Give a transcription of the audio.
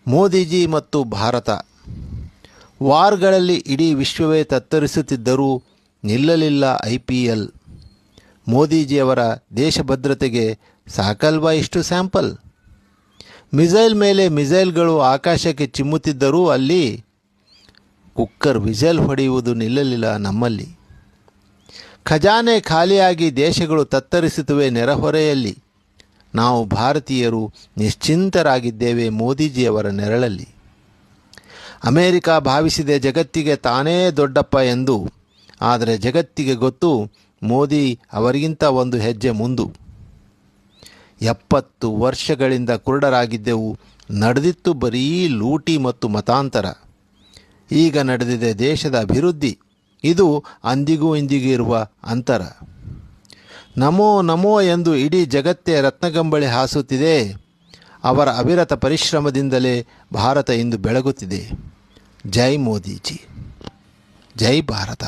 ಮೋದಿಜಿ ಮತ್ತು ಭಾರತ. ವಾರ್ಗಳಲ್ಲಿ ಇಡೀ ವಿಶ್ವವೇ ತತ್ತರಿಸುತ್ತಿದ್ದರೂ ನಿಲ್ಲಲಿಲ್ಲ IPL. ಮೋದಿಜಿಯವರ ದೇಶಭದ್ರತೆಗೆ ಸಾಕಲ್ವಾ ಇಷ್ಟು ಸ್ಯಾಂಪಲ್? ಮಿಸೈಲ್ ಮೇಲೆ ಮಿಸೈಲ್ಗಳು ಆಕಾಶಕ್ಕೆ ಚಿಮ್ಮುತ್ತಿದ್ದರೂ ಅಲ್ಲಿ ಕುಕ್ಕರ್ ವಿಸಲ್ ಹೊಡೆಯುವುದು ನಿಲ್ಲಲಿಲ್ಲ ನಮ್ಮಲ್ಲಿ. ಖಜಾನೆ ಖಾಲಿಯಾಗಿ ದೇಶಗಳು ತತ್ತರಿಸುತ್ತವೆ ನೆರೆಹೊರೆಯಲ್ಲಿ. ನಾವು ಭಾರತೀಯರು ನಿಶ್ಚಿಂತರಾಗಿದ್ದೇವೆ ಮೋದಿಜಿಯವರ ನೆರಳಲ್ಲಿ. ಅಮೇರಿಕ ಭಾವಿಸಿದೆ ಜಗತ್ತಿಗೆ ತಾನೇ ದೊಡ್ಡಪ್ಪ ಎಂದು. ಆದರೆ ಜಗತ್ತಿಗೆ ಗೊತ್ತು ಮೋದಿ ಅವರಿಗಿಂತ ಒಂದು ಹೆಜ್ಜೆ ಮುಂದು. 70 ವರ್ಷಗಳಿಂದ ಕುರುಡರಾಗಿದ್ದೆವು. ನಡೆದಿತ್ತು ಬರೀ ಲೂಟಿ ಮತ್ತು ಮತಾಂತರ. ಈಗ ನಡೆದಿದೆ ದೇಶದ ಅಭಿವೃದ್ಧಿ. ಇದು ಅಂದಿಗೂ ಇಂದಿಗೂ ಇರುವ ಅಂತರ. ನಮೋ ನಮೋ ಎಂದು ಇಡೀ ಜಗತ್ತೇ ರತ್ನಗಂಬಳಿ ಹಾಸುತ್ತಿದೆ. ಅವರ ಅವಿರತ ಪರಿಶ್ರಮದಿಂದಲೇ ಭಾರತ ಇಂದು ಬೆಳಗುತ್ತಿದೆ. ಜೈ ಮೋದಿಜಿ, ಜೈ ಭಾರತ.